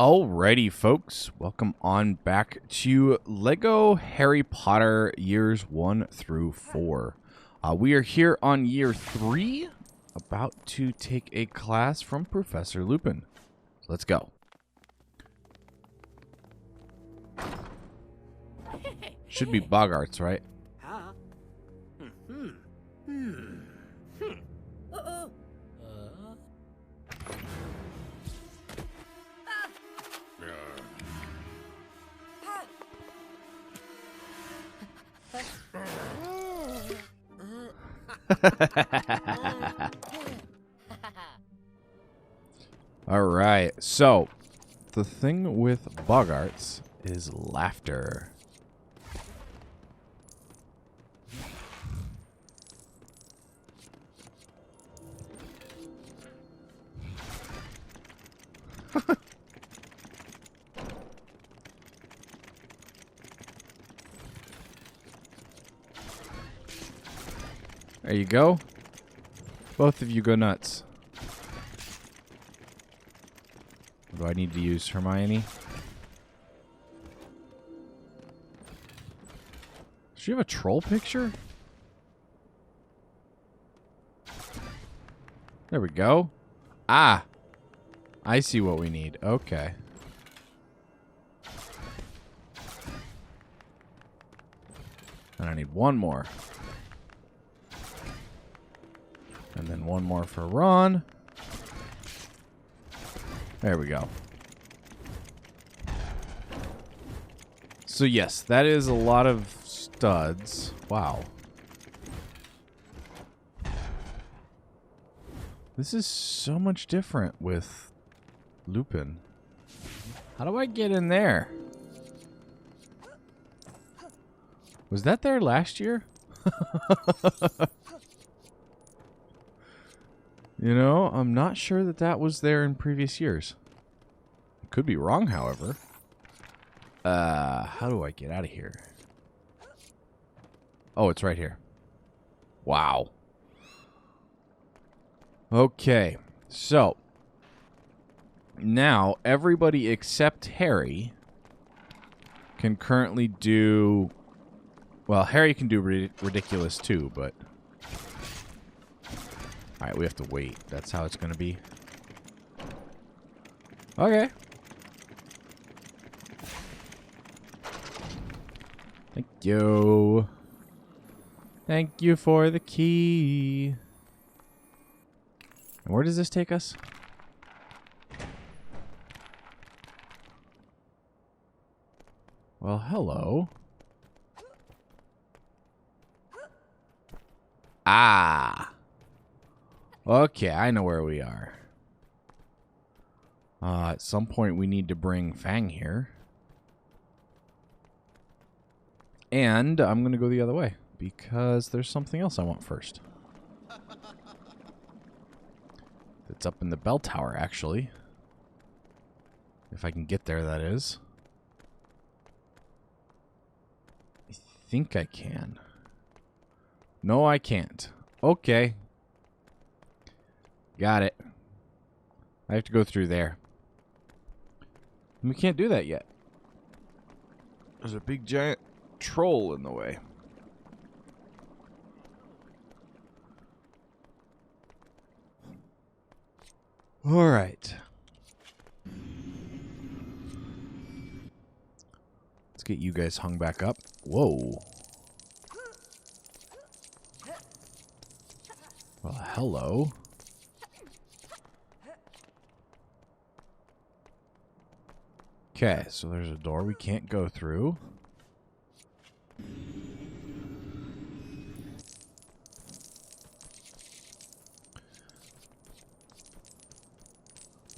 Alrighty, folks. Welcome on back to Lego Harry Potter years 1 through 4. We are here on year 3, about to take a class from Professor Lupin. Let's go. Should be Boggarts, right? Alright, so the thing with Boggarts is laughter. There you go. Both of you go nuts. Do I need to use Hermione? Does she have a troll picture? There we go. Ah! I see what we need. Okay. And I need one more. And then one more for Ron. There we go. So yes, that is a lot of studs. Wow. This is so much different with Lupin. How do I get in there? Was that there last year? You know, I'm not sure that that was there in previous years. I could be wrong, however. How do I get out of here? Oh, it's right here. Wow. Okay, so now everybody except Harry can currently do... Well, Harry can do ridiculous too, but... Alright, we have to wait. That's how it's going to be. Okay. Thank you. Thank you for the key. And where does this take us? Well, hello. Ah. Okay, I know where we are. At some point we need to bring Fang here. And I'm going to go the other way, because there's something else I want first. It's up in the bell tower, actually. If I can get there, that is. I think I can. No, I can't. Okay. Got it. I have to go through there. And we can't do that yet. There's a big giant troll in the way. All right. Let's get you guys hung back up. Whoa. Well, hello. Okay, so there's a door we can't go through.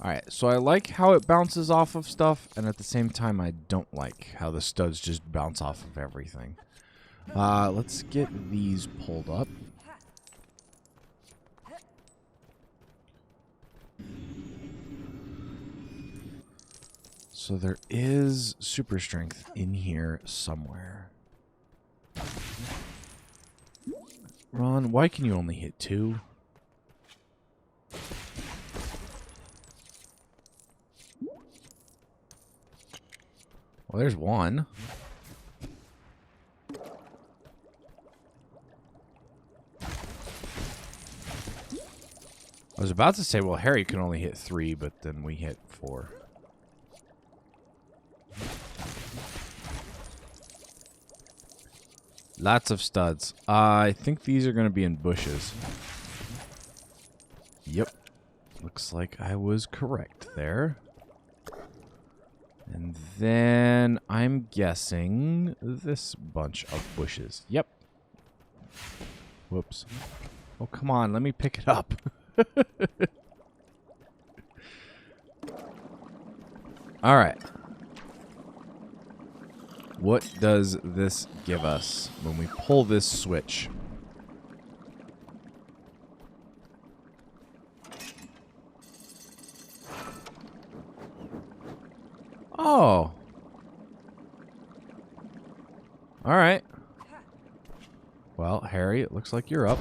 Alright, so I like how it bounces off of stuff, and at the same time I don't like how the studs just bounce off of everything. Let's get these pulled up. So there is super strength in here somewhere. Ron, why can you only hit 2? Well, there's one. I was about to say, well, Harry can only hit 3, but then we hit 4. Lots of studs. I think these are going to be in bushes. Yep. Looks like I was correct there. And then I'm guessing this bunch of bushes. Yep. Whoops. Oh, come on. Let me pick it up. All right. What does this give us when we pull this switch? Oh. All right. Well, Harry, it looks like you're up.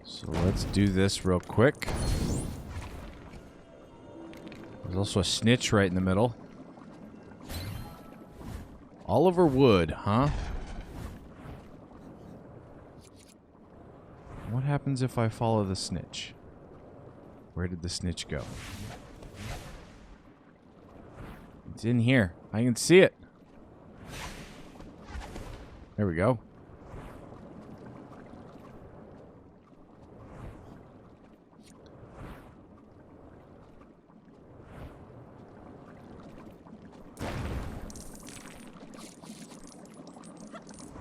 So let's do this real quick. There's also a snitch right in the middle. Oliver Wood, huh? What happens if I follow the snitch? Where did the snitch go? It's in here. I can see it. There we go.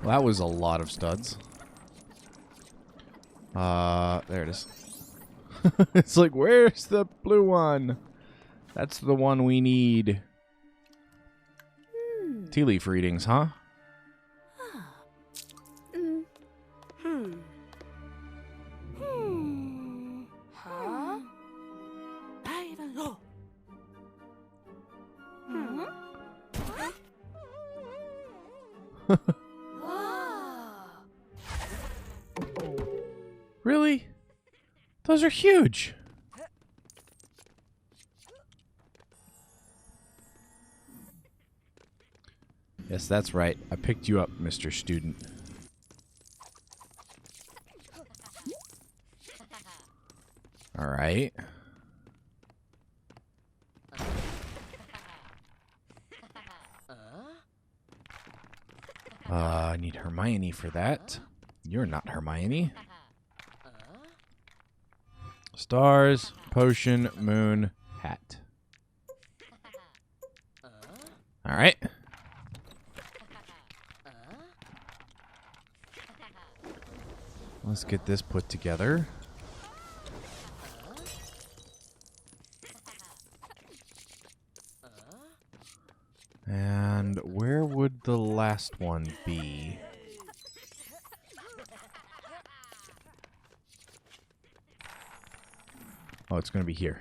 Well, that was a lot of studs. There it is. It's like, where's the blue one? That's the one we need. Tea leaf readings, huh? Really? Those are huge. Yes, that's right. I picked you up, Mr. Student. All right. I need Hermione for that. You're not Hermione. Stars, potion, moon, hat. All right. Let's get this put together. And where would the last one be? Oh, it's going to be here.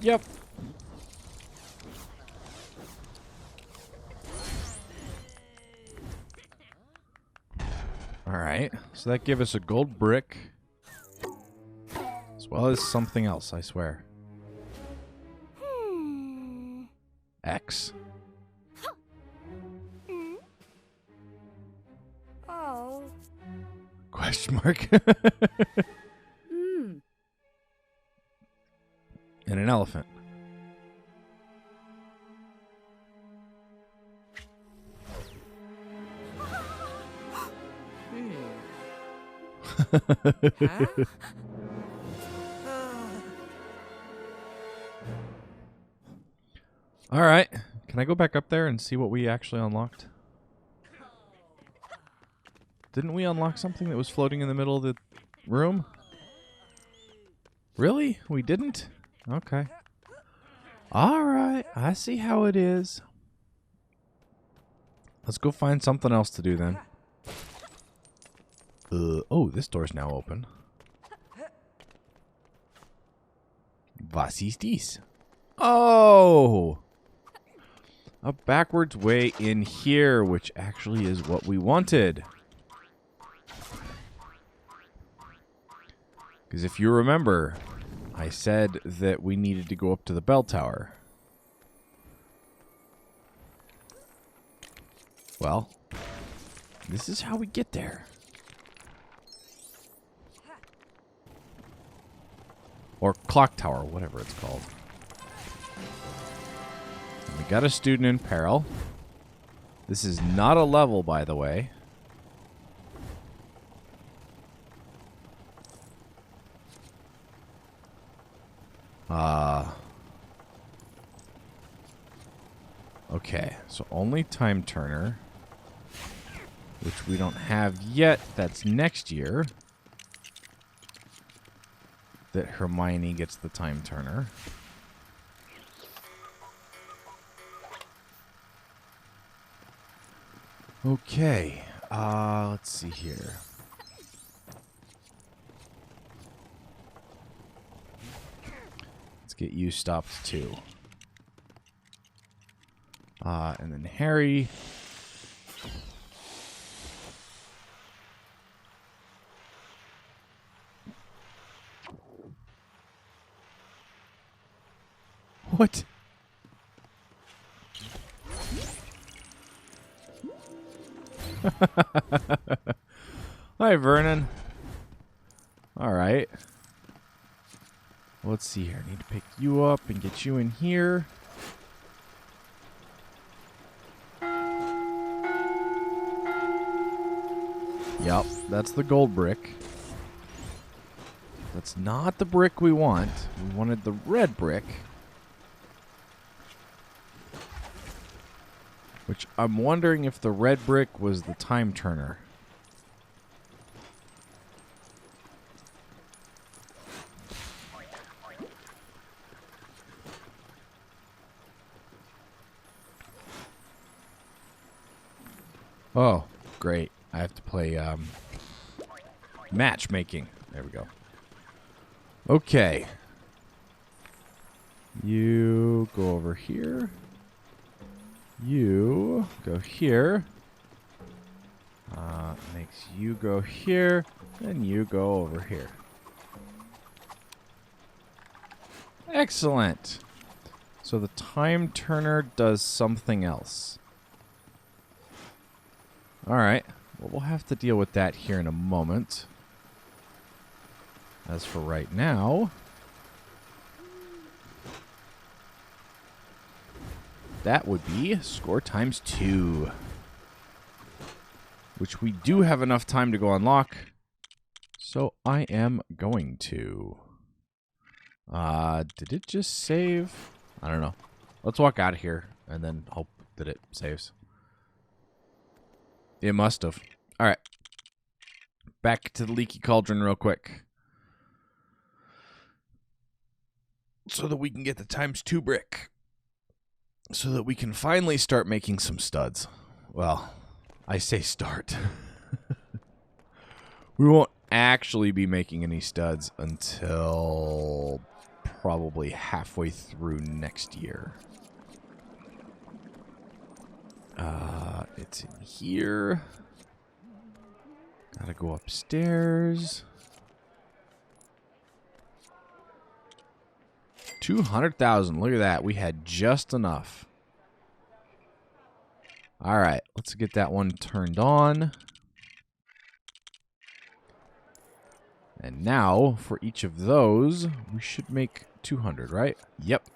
Yep. All right. So that gave us a gold brick. As well as something else, I swear. X. Oh. Question mark. And an elephant. Huh? All right. Can I go back up there and see what we actually unlocked? Didn't we unlock something that was floating in the middle of the room? Really? We didn't? Okay. All right. I see how it is. Let's go find something else to do then. Oh, this door's now open. Was ist dies? Oh! A backwards way in here, which actually is what we wanted. Because if you remember, I said that we needed to go up to the bell tower. Well, this is how we get there. Or clock tower, whatever it's called. And we got a student in peril. This is not a level, by the way. Okay, so only Time Turner, which we don't have yet. That's next year that Hermione gets the Time Turner. Okay, let's see here. Let's get you stopped too. And then Harry. What? Hi, Vernon. All right. Let's see here. I need to pick you up and get you in here. Yep, that's the gold brick. That's not the brick we want. We wanted the red brick. Which I'm wondering if the red brick was the Time Turner. Oh, great. I have to play matchmaking. There we go. Okay. You go over here. You go here. Makes you go here. Then you go over here. Excellent. So the Time Turner does something else. Alright. Well, we'll have to deal with that here in a moment. As for right now, that would be score times 2. Which we do have enough time to go unlock. So I am going to. Did it just save? I don't know. Let's walk out of here and then hope that it saves. It must have. All right. Back to the leaky cauldron real quick. So that we can get the ×2 brick. So that we can finally start making some studs. Well, I say start. We won't actually be making any studs until probably halfway through next year. It's in here. Gotta go upstairs. 200,000. Look at that. We had just enough. All right. Let's get that one turned on. And now, for each of those, we should make 200, right? Yep.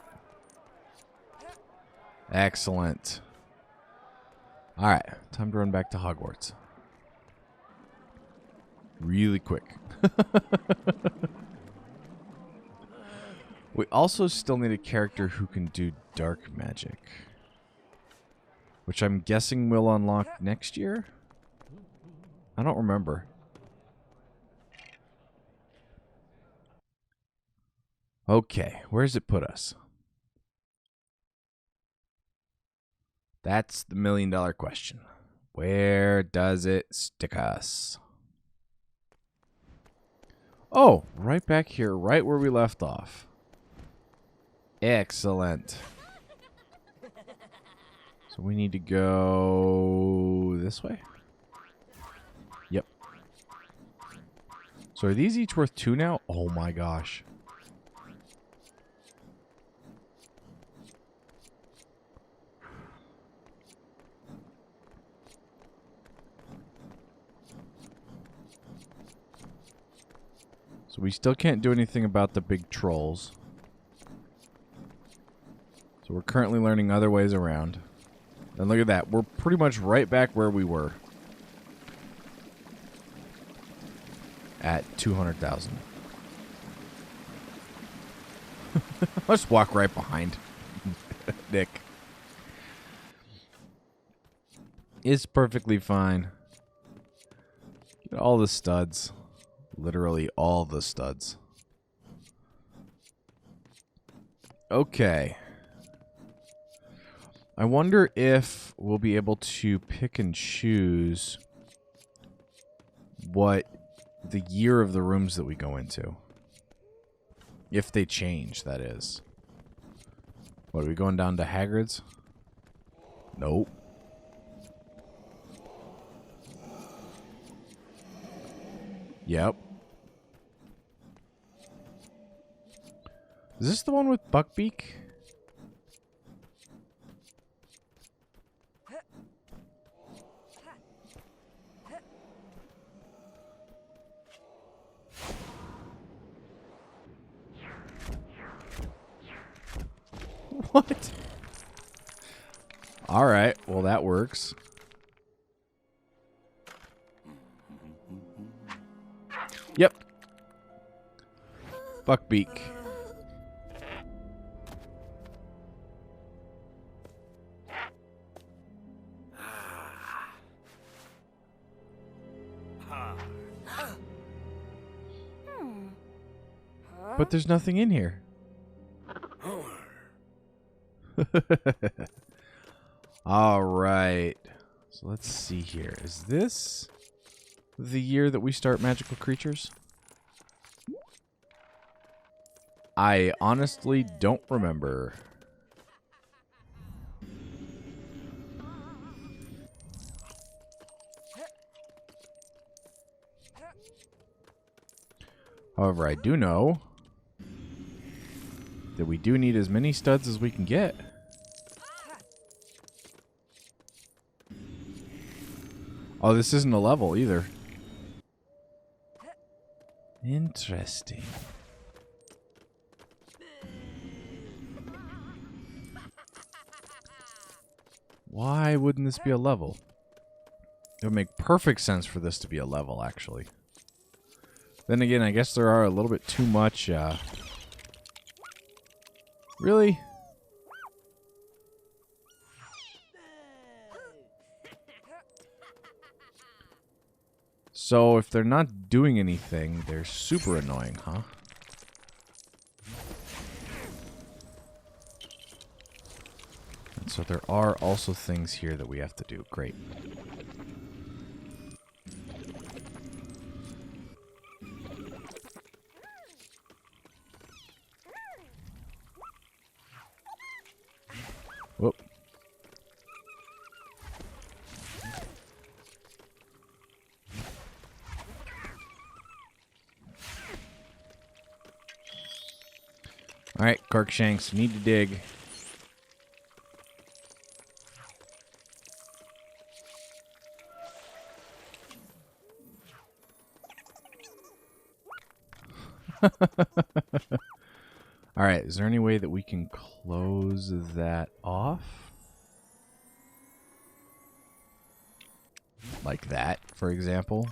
Excellent. All right. Time to run back to Hogwarts. Really quick. We also still need a character who can do dark magic. Which I'm guessing we'll unlock next year? I don't remember. Okay, where does it put us? That's the million-dollar question. Where does it stick us? Oh, right back here, right where we left off. Excellent. So we need to go this way? Yep. So are these each worth 2 now? Oh my gosh. So we still can't do anything about the big trolls. So we're currently learning other ways around. And look at that. We're pretty much right back where we were. At 200,000. Let's walk right behind Nick. It's perfectly fine. Get all the studs. Literally all the studs. Okay. I wonder if we'll be able to pick and choose what the year of the rooms that we go into. If they change, that is. What, are we going down to Hagrid's? Nope. Yep. Is this the one with Buckbeak? What? Alright, well that works. Yep. Buckbeak. But there's nothing in here. All right. So let's see here. Is this the year that we start magical creatures? I honestly don't remember. However, I do know that we do need as many studs as we can get. Oh, this isn't a level either. Interesting. Why wouldn't this be a level? It would make perfect sense for this to be a level, actually. Then again, I guess there are a little bit too much, Really? So, if they're not doing anything, they're super annoying, huh? And so there are also things here that we have to do. Great. Whoop. Alright, Corkshanks, need to dig. Alright, is there any way that we can close that off? Like that, for example.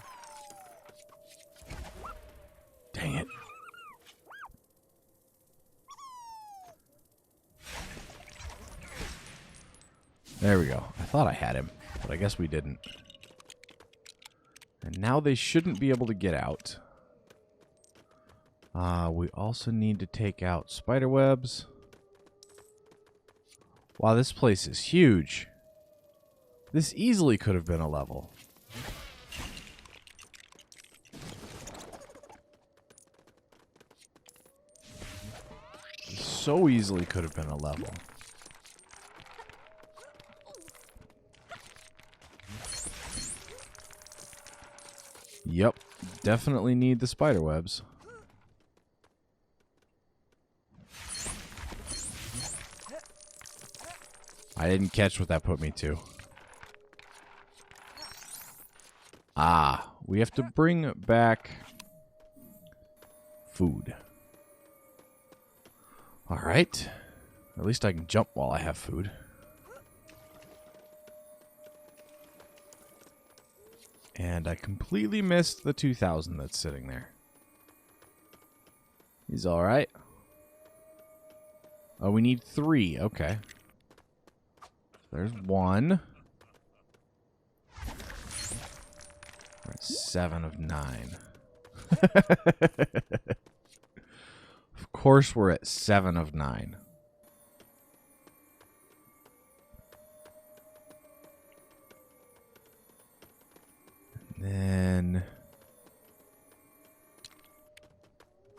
Dang it. There we go. I thought I had him, but I guess we didn't. And now they shouldn't be able to get out. We also need to take out spider webs. Wow, this place is huge. This easily could have been a level. So easily could have been a level. Yep. definitely need the spider webs. I didn't catch what that put me to. Ah, we have to bring back food. All right. At least I can jump while I have food. And I completely missed the 2,000 that's sitting there. He's all right. Oh, we need 3. Okay. There's 1. We're at 7 of 9. Of course we're at 7 of 9. Then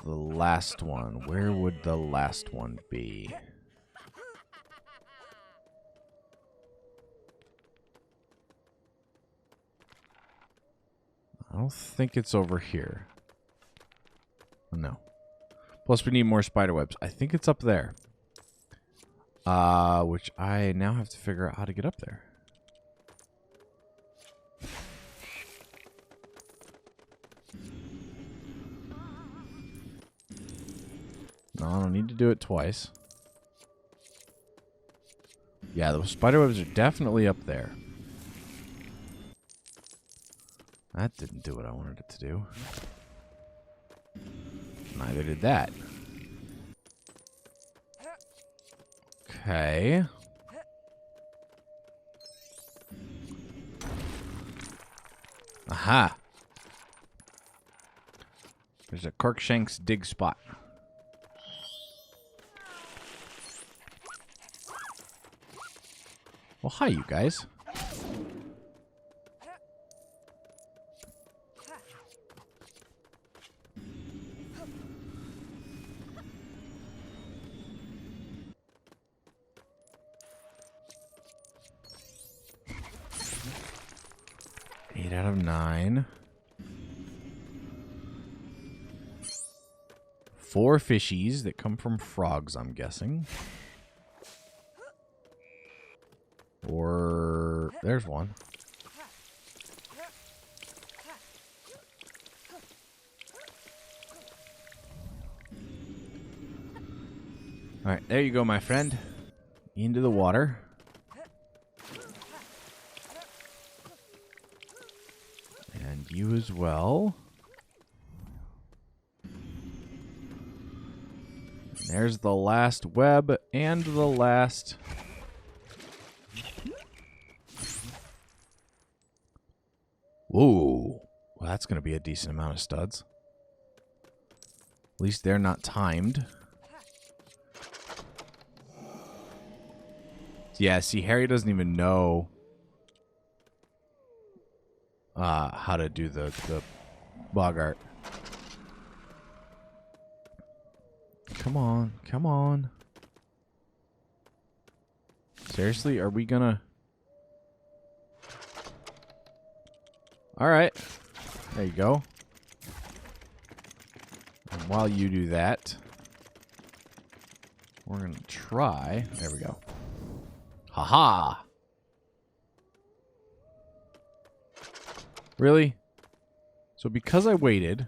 the last one. Where would the last one be? I don't think it's over here. No. Plus we need more spider webs. I think it's up there. Which I now have to figure out how to get up there. No, I don't need to do it twice. Yeah, those spider webs are definitely up there. That didn't do what I wanted it to do. Neither did that. Okay. Aha! There's a Corkshanks dig spot. Well, hi, you guys. Eight out of 9. 4 fishies that come from frogs, I'm guessing. Or there's one. All right, there you go, my friend. Into the water. And you as well. And there's the last web and the last... Ooh, well, that's going to be a decent amount of studs. At least they're not timed. Yeah, see, Harry doesn't even know how to do the bogart. Come on, come on. Seriously, are we gonna... Alright. There you go. And while you do that, we're going to try... There we go. Haha! Really? So because I waited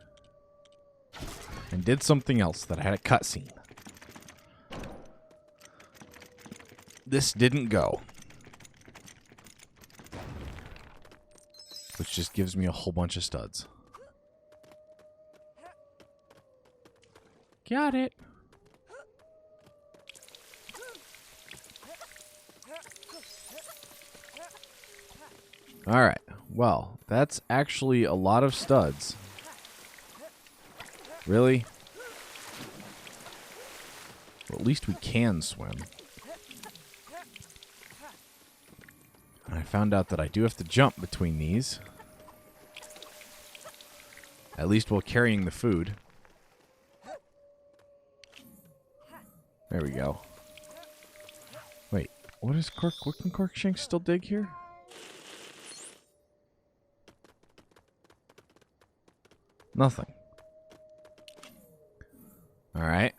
and did something else that I had a cutscene, this didn't go. Which just gives me a whole bunch of studs. Got it. Alright. Well, that's actually a lot of studs. Really? Well, at least we can swim. I found out that I do have to jump between these. At least while carrying the food. There we go. Wait, what can Corkshanks still dig here? Nothing. Alright.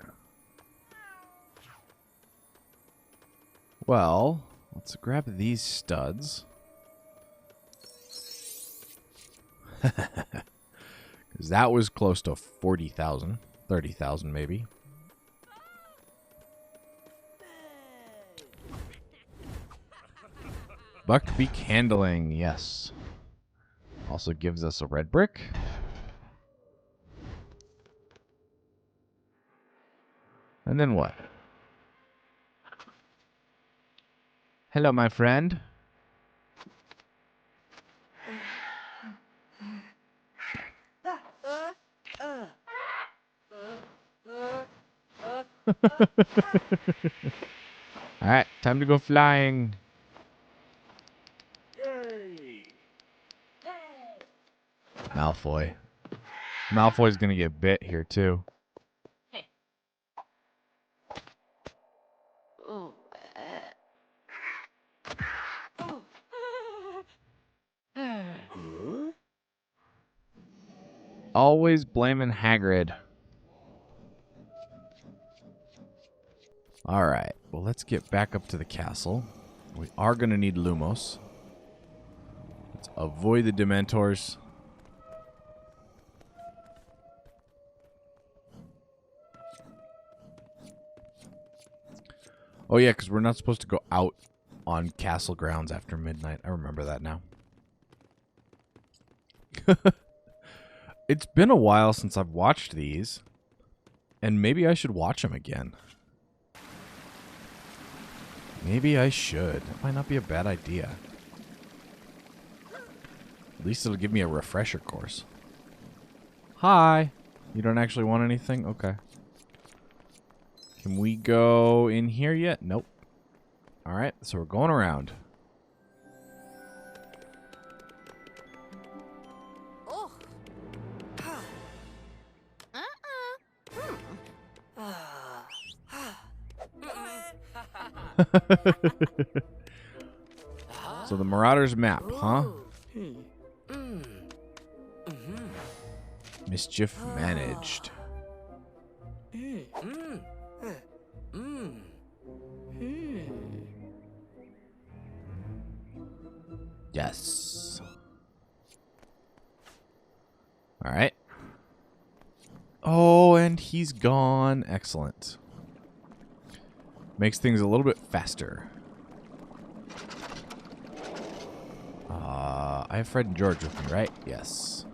Well, let's grab these studs. Because that was close to 40,000. 30,000 maybe. Buckbeak handling, yes. Also gives us a red brick. And then what? Hello, my friend. Alright, time to go flying. Malfoy. Malfoy's gonna get bit here, too. Always blaming Hagrid. Alright, well, let's get back up to the castle. We are going to need Lumos. Let's avoid the Dementors. Oh, yeah, because we're not supposed to go out on castle grounds after midnight. I remember that now. It's been a while since I've watched these, and maybe I should watch them again. Maybe I should. That might not be a bad idea. At least it'll give me a refresher course. Hi. You don't actually want anything? Okay. Can we go in here yet? Nope. Alright, so we're going around. So the Marauders map, huh? Mischief managed. Yes. All right. Oh, and he's gone. Excellent. Makes things a little bit faster. I have Fred and George with me, right? Yes.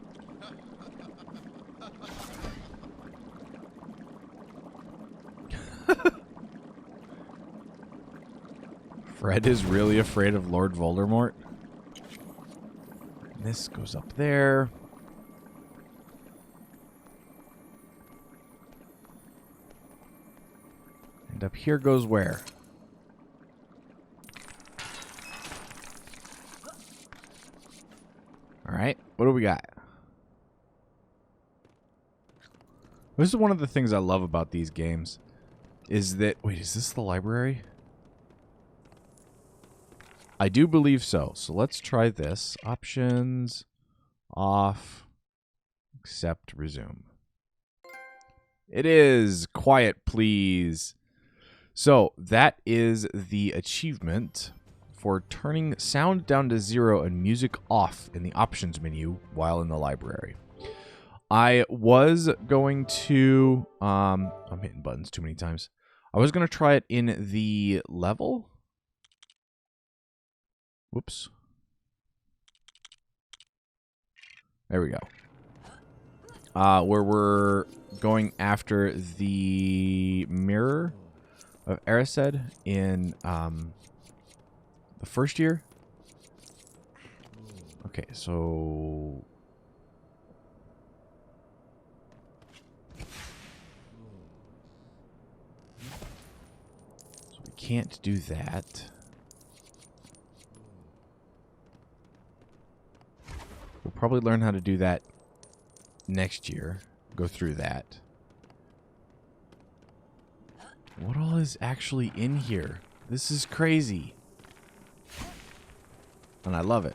Fred is really afraid of Lord Voldemort. And this goes up there. And up here goes where? Alright, what do we got? This is one of the things I love about these games. Is that... Wait, is this the library? I do believe so. So let's try this. Options. Off. Accept. Resume. It is. Quiet, please. So that is the achievement for turning sound down to 0 and music off in the options menu while in the library. I was going to... I'm hitting buttons too many times. I was going to try it in the level. Whoops. There we go. Where we're going after the mirror of Erised in the first year. Okay, so... So we can't do that. We'll probably learn how to do that next year. Go through that. What all is actually in here? This is crazy. And I love it.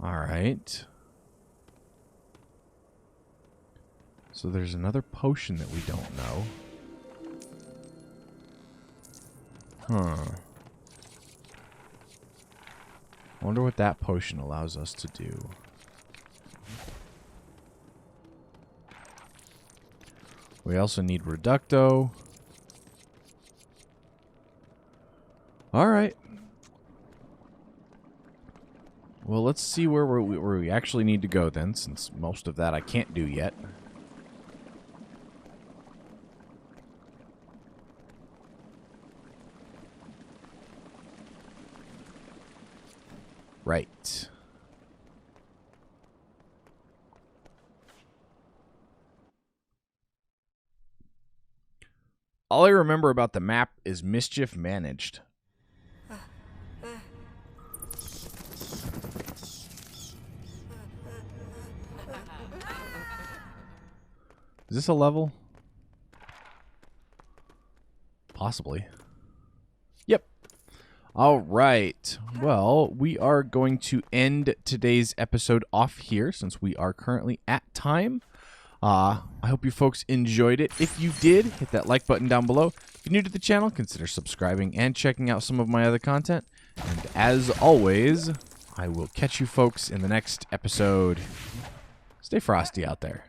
All right. So there's another potion that we don't know. Huh. I wonder what that potion allows us to do. We also need Reducto. All right. Well, let's see where we actually need to go then, since most of that I can't do yet. Right. All I remember about the map is mischief managed. Is this a level? Possibly. Yep. All right. Well, we are going to end today's episode off here since we are currently at time. I hope you folks enjoyed it. If you did, hit that like button down below. If you're new to the channel, consider subscribing and checking out some of my other content. And as always, I will catch you folks in the next episode. Stay frosty out there.